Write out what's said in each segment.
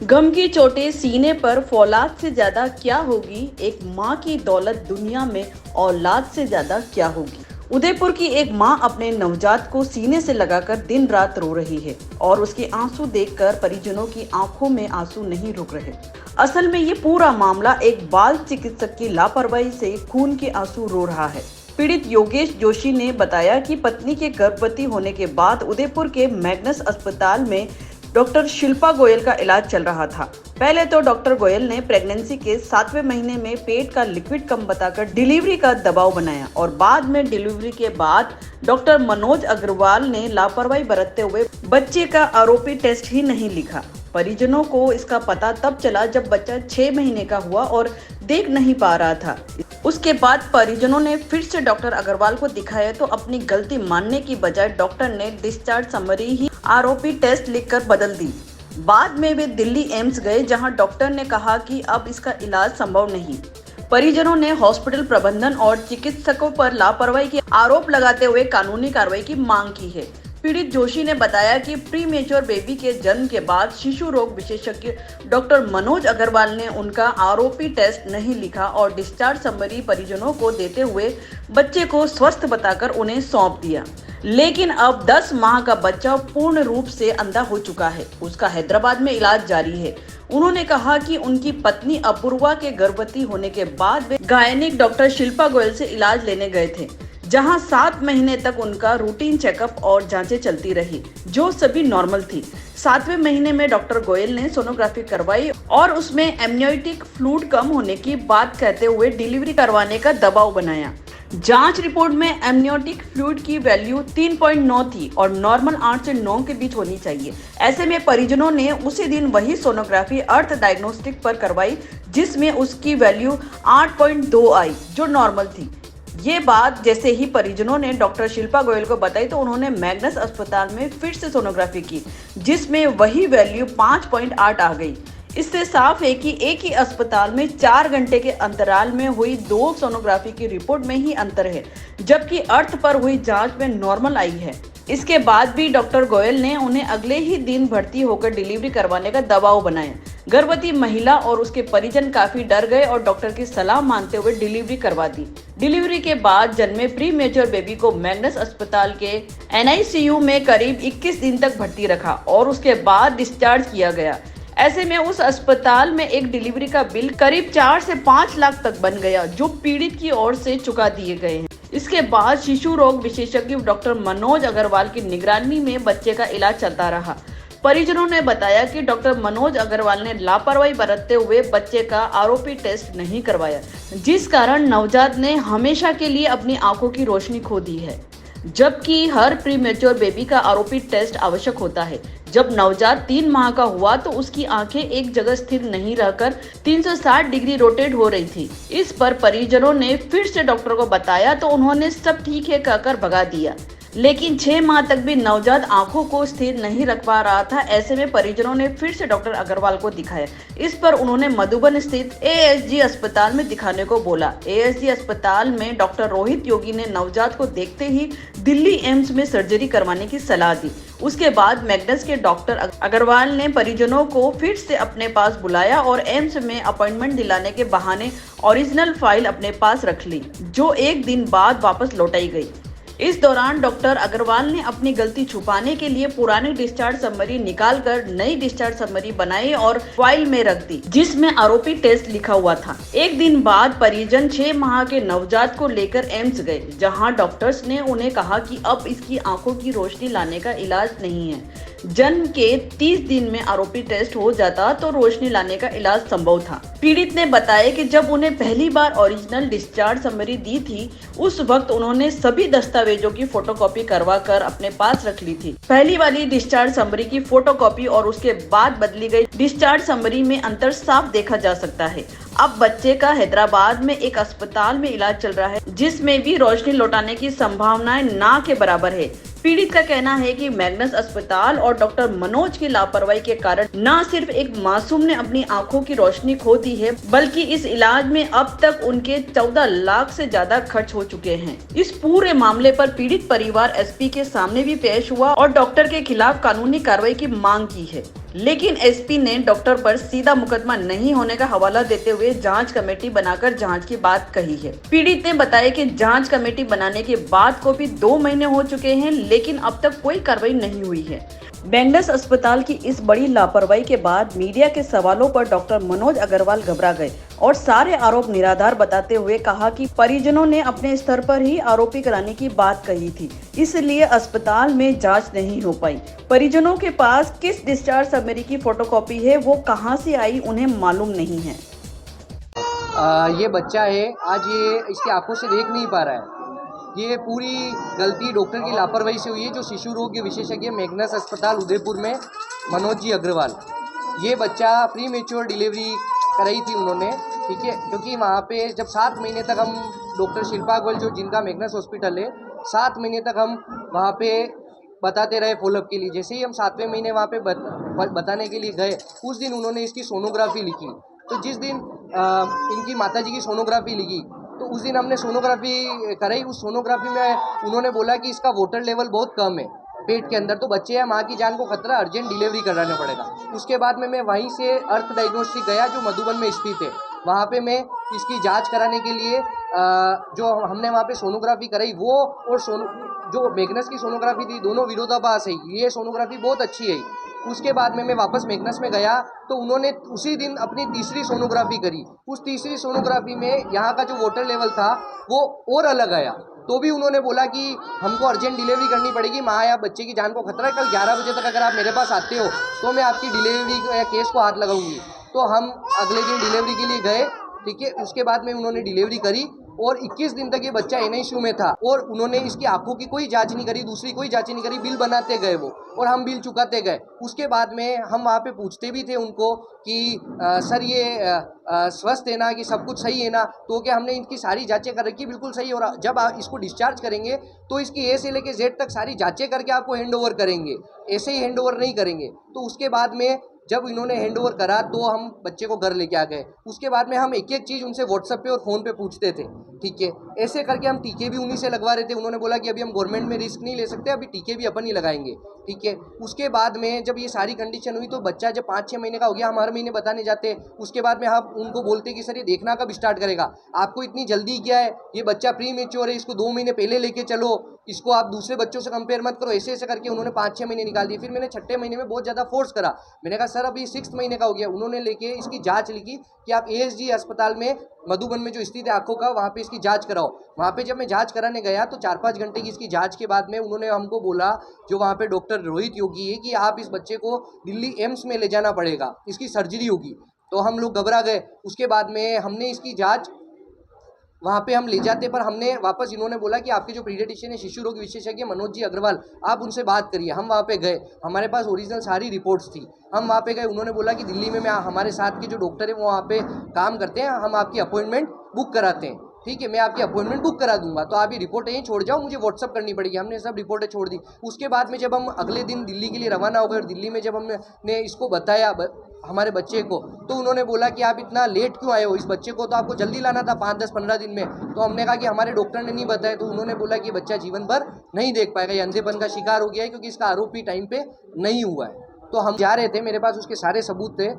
गम की चोटें सीने पर फौलाद से ज्यादा क्या होगी, एक माँ की दौलत दुनिया में औलाद से ज्यादा क्या होगी। उदयपुर की एक माँ अपने नवजात को सीने से लगाकर दिन रात रो रही है और उसके आंसू देखकर परिजनों की आंखों में आंसू नहीं रुक रहे। असल में ये पूरा मामला एक बाल चिकित्सक की लापरवाही से खून के आंसू रो रहा है। पीड़ित योगेश जोशी ने बताया कि पत्नी के गर्भवती होने के बाद उदयपुर के मैग्नस अस्पताल में डॉक्टर शिल्पा गोयल का इलाज चल रहा था। पहले तो डॉक्टर गोयल ने प्रेगनेंसी के 7वें महीने में पेट का लिक्विड कम बताकर डिलीवरी का दबाव बनाया और बाद में डिलीवरी के बाद डॉक्टर मनोज अग्रवाल ने लापरवाही बरतते हुए बच्चे का आरोपी टेस्ट ही नहीं लिखा। परिजनों को इसका पता तब चला जब बच्चा 6 महीने का हुआ और देख नहीं पा रहा था। उसके बाद परिजनों ने फिर से डॉक्टर अग्रवाल को दिखाया तो अपनी गलती मानने की बजाय डॉक्टर ने डिस्चार्ज समरी ही आरोपी टेस्ट लिखकर बदल दी। बाद में वे दिल्ली एम्स गए जहां डॉक्टर ने कहा कि अब इसका इलाज संभव नहीं। परिजनों ने हॉस्पिटल प्रबंधन और चिकित्सकों पर लापरवाही के आरोप लगाते हुए कानूनी कार्रवाई की मांग की है। पीड़ित जोशी ने बताया कि प्रीमेच्योर बेबी के जन्म के बाद शिशु रोग विशेषज्ञ डॉक्टर मनोज अग्रवाल ने उनका आरोपी टेस्ट नहीं लिखा और डिस्चार्ज समरी परिजनों को देते हुए बच्चे को स्वस्थ बताकर उन्हें सौंप दिया। लेकिन अब 10 माह का बच्चा पूर्ण रूप से अंधा हो चुका है। उसका हैदराबाद में इलाज जारी है। उन्होंने कहा कि उनकी पत्नी अपूर्वा के गर्भवती होने के बाद वे गायनिक डॉक्टर शिल्पा गोयल से इलाज लेने गए थे, जहां 7 महीने तक उनका रूटीन चेकअप और जांचें चलती रही, जो सभी नॉर्मल थी। 7वें महीने में डॉक्टर गोयल ने सोनोग्राफी करवाई और उसमें एमनियोटिक फ्लूइड कम होने की बात कहते हुए डिलीवरी करवाने का दबाव बनाया। जांच रिपोर्ट में एमनियोटिक फ्लूइड की वैल्यू 3.9 थी और नॉर्मल 8 से 9 के बीच होनी चाहिए। ऐसे में परिजनों ने उसी दिन वही सोनोग्राफी अर्थ डायग्नोस्टिक पर करवाई, जिसमें उसकी वैल्यू 8.2 आई, जो नॉर्मल थी। ये बात जैसे ही परिजनों ने डॉक्टर शिल्पा गोयल को बताई तो उन्होंने मैग्नस अस्पताल में फिर से सोनोग्राफी की, जिसमें वही वैल्यू 5.8 आ गई। इससे साफ है कि एक ही अस्पताल में 4 घंटे के अंतराल में हुई 2 सोनोग्राफी की रिपोर्ट में ही अंतर है, जबकि अर्थ पर हुई जांच में नॉर्मल आई है। इसके बाद भी डॉक्टर गोयल ने उन्हें अगले ही दिन भर्ती होकर डिलीवरी करवाने का दबाव बनाया। गर्भवती महिला और उसके परिजन काफी डर गए और डॉक्टर की सलाह मानते हुए डिलीवरी करवा दी। डिलीवरी के बाद जन्मे प्री मेच्योर बेबी को मैग्नस अस्पताल के NICU में करीब 21 दिन तक भर्ती रखा और उसके बाद डिस्चार्ज किया गया। ऐसे में उस अस्पताल में एक डिलीवरी का बिल करीब 4 से 5 लाख तक बन गया, जो पीड़ित की ओर से चुका दिए गए हैं। इसके बाद शिशु रोग विशेषज्ञ डॉक्टर मनोज अग्रवाल की निगरानी में बच्चे का इलाज चलता रहा। परिजनों ने बताया कि डॉक्टर मनोज अग्रवाल ने लापरवाही बरतते हुए बच्चे का आरोपी टेस्ट नहीं करवाया, जिस कारण नवजात ने हमेशा के लिए अपनी आंखों की रोशनी खो दी है। जबकि हर प्रीमेच्योर बेबी का आरोपी टेस्ट आवश्यक होता है। जब नवजात 3 माह का हुआ तो उसकी आंखें एक जगह स्थिर नहीं रहकर 360 डिग्री रोटेट हो रही थी। इस पर परिजनों ने फिर से डॉक्टर को बताया तो उन्होंने सब ठीक है कहकर भगा दिया, लेकिन 6 माह तक भी नवजात आंखों को स्थिर नहीं रख पा रहा था। ऐसे में परिजनों ने फिर से डॉक्टर अग्रवाल को दिखाया। इस पर उन्होंने मधुबन स्थित ASG अस्पताल में दिखाने को बोला। ASG अस्पताल में डॉक्टर रोहित योगी ने नवजात को देखते ही दिल्ली एम्स में सर्जरी करवाने की सलाह दी। उसके बाद मैग्नस के डॉक्टर अग्रवाल ने परिजनों को फिर से अपने पास बुलाया और एम्स में अपॉइंटमेंट दिलाने के बहाने ओरिजिनल फाइल अपने पास रख ली, जो एक दिन बाद वापस लौटाई गई। इस दौरान डॉक्टर अग्रवाल ने अपनी गलती छुपाने के लिए पुरानी डिस्चार्ज समरी निकालकर नई डिस्चार्ज समरी बनाई और फाइल में रख दी, जिसमें आरोपी टेस्ट लिखा हुआ था। एक दिन बाद परिजन 6 माह के नवजात को लेकर एम्स गए, जहां डॉक्टर्स ने उन्हें कहा कि अब इसकी आंखों की रोशनी लाने का इलाज नहीं है। जन्म के 30 दिन में आरोपी टेस्ट हो जाता तो रोशनी लाने का इलाज संभव था। पीड़ित ने बताया कि जब उन्हें पहली बार ओरिजिनल डिस्चार्ज समरी दी थी, उस वक्त उन्होंने सभी दस्तावेजों की फोटोकॉपी करवा कर अपने पास रख ली थी। पहली वाली डिस्चार्ज समरी की फोटोकॉपी और उसके बाद बदली गई डिस्चार्ज समरी में अंतर साफ देखा जा सकता है। अब बच्चे का हैदराबाद में एक अस्पताल में इलाज चल रहा है, जिसमें भी रोशनी लौटाने की संभावनाएं ना के बराबर है। पीड़ित का कहना है कि मैग्नस अस्पताल और डॉक्टर मनोज की लापरवाही के कारण न सिर्फ एक मासूम ने अपनी आंखों की रोशनी खो दी है, बल्कि इस इलाज में अब तक उनके 14 लाख से ज्यादा खर्च हो चुके हैं। इस पूरे मामले पर पीड़ित परिवार SP के सामने भी पेश हुआ और डॉक्टर के खिलाफ कानूनी कार्रवाई की मांग की है। लेकिन एसपी ने डॉक्टर पर सीधा मुकदमा नहीं होने का हवाला देते हुए जांच कमेटी बनाकर जांच की बात कही है। पीड़ित ने बताया कि जांच कमेटी बनाने के बाद को भी 2 महीने हो चुके हैं, लेकिन अब तक कोई कार्रवाई नहीं हुई है। बेंडस अस्पताल की इस बड़ी लापरवाही के बाद मीडिया के सवालों पर डॉक्टर मनोज अग्रवाल घबरा गए और सारे आरोप निराधार बताते हुए कहा कि परिजनों ने अपने स्तर पर ही आरोपी कराने की बात कही थी, इसलिए अस्पताल में जांच नहीं हो पाई। परिजनों के पास किस डिस्चार्ज समरी की फोटोकॉपी है, वो कहां से आई, उन्हें मालूम नहीं है। ये बच्चा है, आज ये इसकी आंखों से देख नहीं पा रहा है। ये पूरी गलती डॉक्टर की लापरवाही से हुई है, जो शिशु रोग के विशेषज्ञ मैग्नस अस्पताल उदयपुर में मनोज जी अग्रवाल। ये बच्चा प्री मेच्योर डिलीवरी कराई थी उन्होंने, ठीक है, क्योंकि वहाँ पे जब 7 महीने तक हम डॉक्टर शिल्पा गोयल, जो जिनका मैग्नस हॉस्पिटल है, 7 महीने तक हम वहाँ पे बताते रहे फॉलोअप के लिए। जैसे ही हम 7वें महीने वहाँ पे बताने के लिए गए, उस दिन उन्होंने इसकी सोनोग्राफी लिखी। तो जिस दिन इनकी माताजी की सोनोग्राफी लिखी, तो उस दिन हमने सोनोग्राफी कराई। उस सोनोग्राफी में उन्होंने बोला कि इसका वाटर लेवल बहुत कम है पेट के अंदर, तो बच्चे या माँ की जान को खतरा, अर्जेंट डिलीवरी कराना पड़ेगा। उसके बाद में मैं वहीं से अर्थ डायग्नोस्टिक गया, जो मधुबन में स्थित है। वहाँ पे मैं इसकी जांच कराने के लिए जो हमने वहाँ पे सोनोग्राफी कराई, वो और जो मैग्नस की सोनोग्राफी थी, दोनों विरोधाभास है। ये सोनोग्राफी बहुत अच्छी है। उसके बाद में मैं वापस मैग्नस में गया, तो उन्होंने उसी दिन अपनी तीसरी सोनोग्राफी करी। उस तीसरी सोनोग्राफी में यहाँ का जो वाटर लेवल था वो और अलग आया। तो भी उन्होंने बोला कि हमको अर्जेंट डिलीवरी करनी पड़ेगी, माँ या बच्चे की जान को खतरा है। कल 11 बजे तक अगर आप मेरे पास आते हो तो मैं आपकी डिलीवरी या केस को हाथ लगाऊंगी। तो हम अगले दिन डिलीवरी के लिए गए, ठीक है। उसके बाद में उन्होंने डिलीवरी करी और 21 दिन तक ये बच्चा एनआईसीयू में था, और उन्होंने इसकी आंखों की कोई जांच नहीं करी, दूसरी कोई जांच नहीं करी। बिल बनाते गए वो, और हम बिल चुकाते गए। उसके बाद में हम वहाँ पे पूछते भी थे उनको कि सर ये स्वस्थ है ना, कि सब कुछ सही है ना? तो क्या हमने इनकी सारी जांचें कर रखी, बिल्कुल सही। और जब आप इसको डिस्चार्ज करेंगे तो इसकी ए से लेके जेड तक सारी जांचें करके आपको हैंड ओवर करेंगे, ऐसे ही हैंड ओवर नहीं करेंगे। तो उसके बाद में जब इन्होंने हैंड ओवर करा तो हम बच्चे को घर लेके आ गए। उसके बाद में हम एक एक चीज़ उनसे व्हाट्सएप पे और फ़ोन पे पूछते थे, ठीक है। ऐसे करके हम टीके भी उन्हीं से लगवा रहे थे। उन्होंने बोला कि अभी हम गवर्नमेंट में रिस्क नहीं ले सकते, अभी टीके भी अपन ही लगाएंगे, ठीक है। उसके बाद में जब ये सारी कंडीशन हुई, तो बच्चा जब 5-6 महीने का हो गया, हम हर महीने बताने जाते। उसके बाद में हम उनको बोलते कि सर ये देखना कब स्टार्ट करेगा, आपको इतनी जल्दी क्या है, ये बच्चा प्री मेच्योर है, इसको 2 महीने पहले लेके चलो, इसको आप दूसरे बच्चों से कंपेयर मत करो। ऐसे ऐसे करके उन्होंने 5-6 महीने निकाल दिए। फिर मैंने 6ठे महीने में बहुत ज़्यादा फोर्स करा। मैंने कहा सर अभी 6 महीने का हो गया। उन्होंने लेके इसकी जांच लिखी कि आप एएसजी अस्पताल में मधुबन में जो स्थित है आंखों का, वहाँ पे इसकी जांच कराओ। वहाँ पे जब मैं जांच कराने गया तो 4-5 घंटे की इसकी जांच के बाद में उन्होंने हमको बोला, जो वहाँ पे डॉक्टर रोहित योगी है, कि आप इस बच्चे को दिल्ली एम्स में ले जाना पड़ेगा, इसकी सर्जरी होगी। तो हम लोग घबरा गए। उसके बाद में हमने इसकी जाँच वहाँ पे हम ले जाते, पर हमने वापस, इन्होंने बोला कि आपके जो पीडियाट्रिशियन है, शिशु रोग विशेषज्ञ मनोज जी अग्रवाल, आप उनसे बात करिए। हम वहाँ पे गए, हमारे पास ओरिजिनल सारी रिपोर्ट्स थी। हम वहाँ पे गए, उन्होंने बोला कि दिल्ली में हमारे साथ के जो डॉक्टर है वो वहाँ पे काम करते हैं, हम आपकी अपॉइंटमेंट बुक कराते हैं, ठीक है, मैं आपकी अपॉइंटमेंट बुक करा दूंगा। तो आप ये रिपोर्ट यहीं छोड़ जाओ, मुझे व्हाट्सअप करनी पड़ेगी। हमने सब रिपोर्टें छोड़ दी। उसके बाद में जब हम अगले दिन दिल्ली के लिए रवाना हो गए, और दिल्ली में जब हमने इसको बताया हमारे बच्चे को, तो उन्होंने बोला कि आप इतना लेट क्यों आए हो, इस बच्चे को तो आपको जल्दी लाना था, 5-10-15 दिन में। तो हमने कहा कि हमारे डॉक्टर ने नहीं बताया। तो उन्होंने बोला कि बच्चा जीवन भर नहीं देख पाएगा, ये अंधेपन का शिकार हो गया है, क्योंकि इसका आरोप भी टाइम पे नहीं हुआ है। तो हम जा रहे थे, मेरे पास उसके सारे सबूत थे।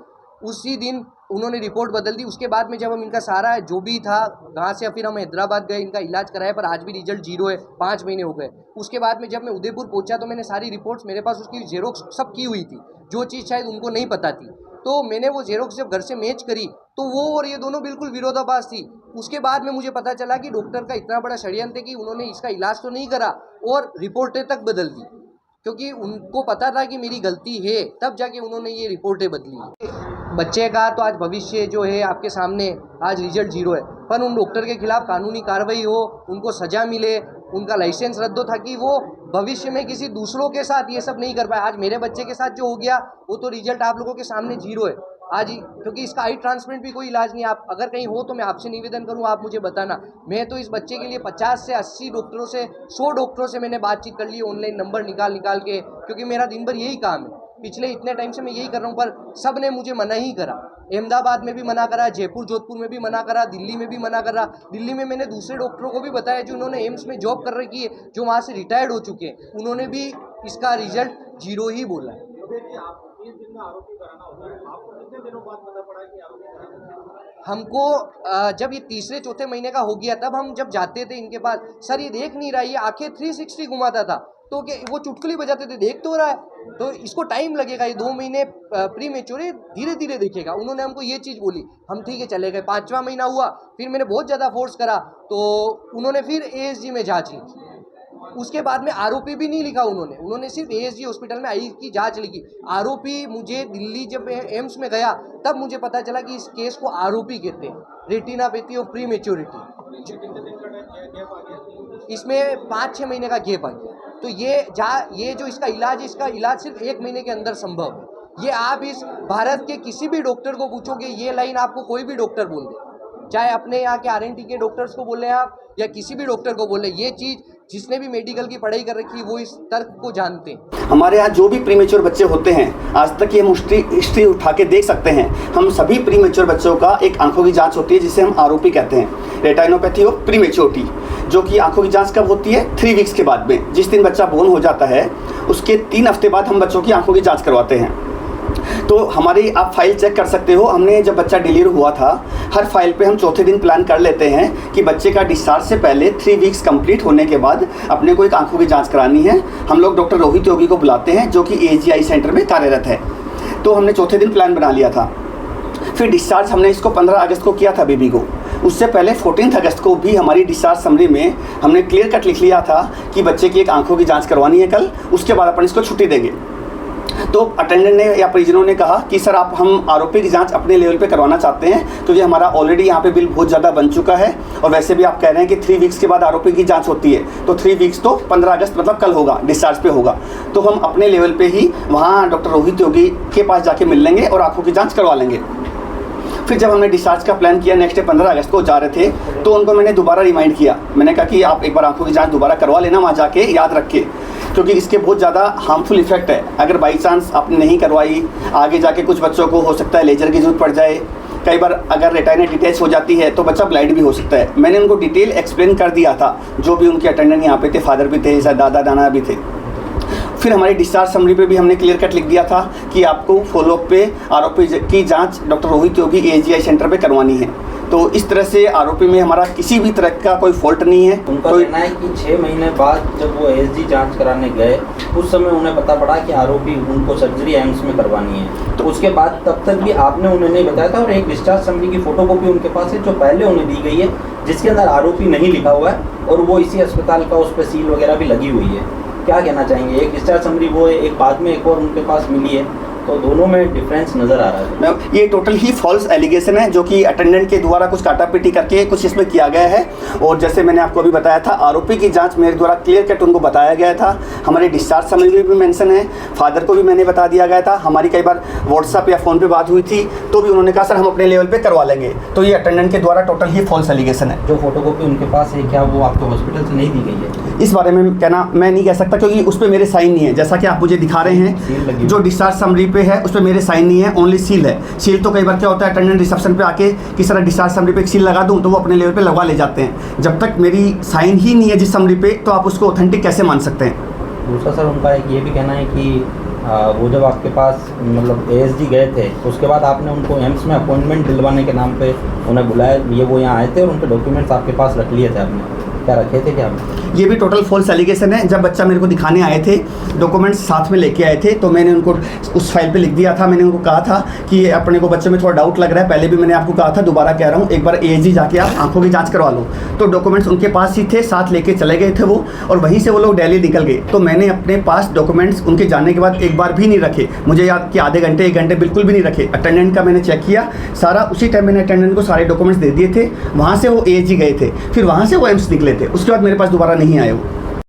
उसी दिन उन्होंने रिपोर्ट बदल दी। उसके बाद में जब हम इनका सारा जो भी था, वहाँ से फिर हम हैदराबाद गए, इनका इलाज कराया, पर आज भी रिजल्ट 0 है, 5 महीने हो गए। उसके बाद में जब मैं उदयपुर पहुंचा तो मैंने सारी रिपोर्ट्स, मेरे पास उसकी जेरोक्स सब की हुई थी, जो चीज़ शायद उनको नहीं पता थी। तो मैंने वो जेरोक्स जब घर से मैच करी, तो वो और ये दोनों बिल्कुल विरोधाभास थी। उसके बाद में मुझे पता चला कि डॉक्टर का इतना बड़ा षड्यंत्र है कि उन्होंने इसका इलाज तो नहीं करा और रिपोर्टें तक बदल दी, क्योंकि उनको पता था कि मेरी गलती है, तब जाके उन्होंने ये रिपोर्टें बदली। बच्चे का तो आज भविष्य जो है आपके सामने, आज रिजल्ट 0 है, पर उन डॉक्टर के खिलाफ कानूनी कार्रवाई हो, उनको सज़ा मिले, उनका लाइसेंस रद्द हो, ताकि वो भविष्य में किसी दूसरों के साथ ये सब नहीं कर पाए। आज मेरे बच्चे के साथ जो हो गया, वो तो रिजल्ट आप लोगों के सामने 0 है आज ही, क्योंकि इसका आई ट्रांसप्लांट भी कोई इलाज नहीं है। आप अगर कहीं हो तो मैं आपसे निवेदन करूँ, आप मुझे बताना। मैं तो इस बच्चे के लिए 50 से 80 डॉक्टरों से, 100 डॉक्टरों से मैंने बातचीत कर ली, ऑनलाइन नंबर निकाल के, क्योंकि मेरा दिन भर यही काम है। पिछले इतने टाइम से मैं यही कर रहा हूँ, पर सब ने मुझे मना ही करा। अहमदाबाद में भी मना करा, जयपुर जोधपुर में भी मना करा, दिल्ली में भी मना करा। दिल्ली में मैंने दूसरे डॉक्टरों को भी बताया जो उन्होंने एम्स में जॉब कर रखी है, जो वहाँ से रिटायर्ड हो चुके हैं, उन्होंने भी इसका रिजल्ट 0 ही बोला है। 30 दिन में आरोपी कराना होता है, आपको कितने दिनों बाद पता पड़ा कि आरोपी कराना? हमको जब ये तीसरे चौथे महीने का हो गया तब हम जब जाते थे इनके पास, सर ये देख नहीं रहा, ये आंखें 360 घुमाता था, तो वो चुटकुली बजाते थे, देख तो रहा है, तो इसको टाइम लगेगा, ये 2 महीने प्री मेच्योर है, धीरे धीरे देखेगा। उन्होंने हमको ये चीज़ बोली, हम ठीक है चले गए। 5वां महीना हुआ, फिर मैंने बहुत ज़्यादा फोर्स करा, तो उन्होंने फिर ASG में जाँच लिखी। उसके बाद में आरोपी भी नहीं लिखा उन्होंने सिर्फ ASG हॉस्पिटल में आई की जांच लिखी। आरोपी मुझे दिल्ली जब एम्स में गया तब मुझे पता चला कि इस केस को आरोपी कहते हैं, रेटिनापैथी ऑफ प्री मेच्योरिटी। इसमें 5-6 महीने का गैप आ गया। तो ये जो इसका इलाज सिर्फ 1 महीने के अंदर संभव है। ये आप इस भारत के किसी भी डॉक्टर को पूछोगे, ये लाइन आपको कोई भी डॉक्टर बोल दे, चाहे अपने यहाँ के RNT के डॉक्टर्स को बोले आप या किसी भी डॉक्टर को बोले, ये चीज़ जिसने भी मेडिकल की पढ़ाई कर रखी है वो इस तर्क को जानते हैं। हमारे यहाँ जो भी प्रीमेच्योर बच्चे होते हैं, आज तक की हम हिस्ट्री उठा के देख सकते हैं, हम सभी प्रीमेच्योर बच्चों का एक आंखों की जांच होती है जिसे हम आरोपी कहते हैं, रेटिनोपैथी ऑफ प्रीमेच्योरिटी, जो कि आंखों की जांच कब होती है? 3 वीक्स के बाद में। जिस दिन बच्चा बोर्न हो जाता है उसके 3 हफ्ते बाद हम बच्चों की आंखों की जाँच करवाते हैं। तो हमारी आप फाइल चेक कर सकते हो, हमने जब बच्चा डिलीवर हुआ था, हर फाइल पे हम चौथे दिन प्लान कर लेते हैं कि बच्चे का डिस्चार्ज से पहले 3 वीक्स कंप्लीट होने के बाद अपने को एक आंखों की जांच करानी है। हम लोग डॉक्टर रोहित योगी को बुलाते हैं जो कि ASG आई सेंटर में कार्यरत है। तो हमने चौथे दिन प्लान बना लिया था। फिर डिस्चार्ज हमने इसको 15 अगस्त को किया था बेबी को। उससे पहले 14 अगस्त को भी हमारी डिस्चार्ज समरी में हमने क्लियर कट लिख लिया था कि बच्चे की एक आंखों की जाँच करवानी है कल, उसके बाद अपन इसको छुट्टी देंगे। तो अटेंडेंट ने या परिजनों ने कहा कि सर हम आरोपी की जांच अपने लेवल पे करवाना चाहते हैं क्योंकि हमारा ऑलरेडी यहाँ पे बिल बहुत ज़्यादा बन चुका है, और वैसे भी आप कह रहे हैं कि 3 वीक्स के बाद आरोपी की जांच होती है, तो 3 वीक्स तो 15 अगस्त मतलब कल होगा, डिस्चार्ज पे होगा। तो हम अपने लेवल पे ही वहाँ डॉक्टर रोहित योगी के पास जाके मिल लेंगे और आंखों की जाँच करवा लेंगे। फिर जब हमने डिस्चार्ज का प्लान किया, नेक्स्ट डे 15 अगस्त को जा रहे थे, तो उनको मैंने दोबारा रिमाइंड किया। मैंने कहा कि आप एक बार आंखों की जांच दोबारा करवा लेना वहाँ जाके, याद रख के, क्योंकि इसके बहुत ज़्यादा हार्मफुल इफेक्ट है। अगर बाई चांस आपने नहीं करवाई, आगे जाके कुछ बच्चों को हो सकता है लेजर की जरूरत पड़ जाए। कई बार अगर रेटिना डिटैच हो जाती है तो बच्चा ब्लाइंड भी हो सकता है। मैंने उनको डिटेल एक्सप्लेन कर दिया था, जो भी उनके अटेंडेंट यहाँ पे थे, फादर भी थे, दादा दाना भी थे। फिर हमारी डिस्चार्ज समरी पे भी हमने क्लियर कट लिख दिया था कि आपको फॉलोअप पे आरोपी की जांच डॉक्टर रोहित योगी ASG आई सेंटर पे करवानी है। तो इस तरह से आरोपी में हमारा किसी भी तरह का कोई फॉल्ट नहीं है। उनका कहना है कि 6 महीने बाद जब वो ASG जांच कराने गए उस समय उन्हें पता पड़ा कि आरोपी उनको सर्जरी एम्स में करवानी है। तो उसके बाद तब तक भी आपने उन्हें नहीं बताया था, और एक डिस्चार्ज समरी की फोटोकॉपी उनके पास है जो पहले उन्हें दी गई है, जिसके अंदर आरोपी नहीं लिखा हुआ है, और वो इसी अस्पताल का उस पर सील वगैरह भी लगी हुई है। क्या कहना चाहेंगे? एक डिस्चार्ज समरी वो है, एक बाद में एक और उनके पास मिली है, तो दोनों में डिफरेंस नज़र आ रहा है। ये टोटल ही फॉल्स एलिगेशन है जो कि अटेंडेंट के द्वारा कुछ काटापीटी करके कुछ इसमें किया गया है। और जैसे मैंने आपको अभी बताया था, आरोपी की जांच मेरे द्वारा क्लियर कट उनको बताया गया था। हमारे डिस्चार्ज समरी में भी मेंशन है, फादर को भी मैंने बता दिया गया था। हमारी कई बार व्हाट्सएप या फ़ोन पे बात हुई थी तो भी उन्होंने कहा सर हम अपने लेवल पर करवा लेंगे। तो ये अटेंडेंट के द्वारा टोटल ही फॉल्स एलिगेशन है। जो फोटोकॉपी उनके पास है, क्या वो आपको हॉस्पिटल से नहीं दी गई है? इस बारे में कहना मैं नहीं कह सकता क्योंकि उस पर मेरे साइन नहीं है। जैसा कि आप मुझे दिखा रहे हैं, जो डिस्चार्ज समरी पे है उस पर मेरे साइन नहीं है, ओनली सील है। सील तो कई बार क्या होता है, अटेंडेंट रिसेप्शन पे आके किस तरह डिस्चार्ज समरी पे एक सील लगा दूं तो वो अपने लेवल पे लगवा ले जाते हैं। जब तक मेरी साइन ही नहीं है जिस समरी पे, तो आप उसको ऑथेंटिक कैसे मान सकते हैं? दूसरा सर उनका एक ये भी कहना है कि वो जब आपके पास मतलब ASG गए थे उसके बाद आपने उनको एम्स में अपॉइंटमेंट दिलवाने के नाम पे उन्हें बुलाया, वो यहाँ आए थे और उनके डॉक्यूमेंट्स आपके पास रख लिए थे आपने, क्या रखे थे क्या? ये भी टोटल फॉल्स एलिगेशन है। जब बच्चा मेरे को दिखाने आए थे, डॉक्यूमेंट्स साथ में लेके आए थे, तो मैंने उनको उस फाइल पे लिख दिया था। मैंने उनको कहा था कि अपने को बच्चे में थोड़ा डाउट लग रहा है, पहले भी मैंने आपको कहा था, दोबारा कह रहा हूँ, एक बार ASG जाके आप आंखों की जांच करवा लो। तो डॉक्यूमेंट्स उनके पास ही थे, साथ लेके चले गए थे वो, और वहीं से वो लोग दिल्ली निकल गए। तो मैंने अपने पास डॉक्यूमेंट्स उनके जाने के बाद एक बार भी नहीं रखे। मुझे याद कि आधे घंटे 1 घंटे बिल्कुल भी नहीं रखे। अटेंडेंट का मैंने चेक किया सारा, उसी टाइम मैंने अटेंडेंट को सारे डॉक्यूमेंट्स दे दिए थे। वहाँ से वो ASG गए थे, फिर वहाँ से वो एम्स निकले थे, उसके बाद मेरे पास दोबारा नहीं आए वो।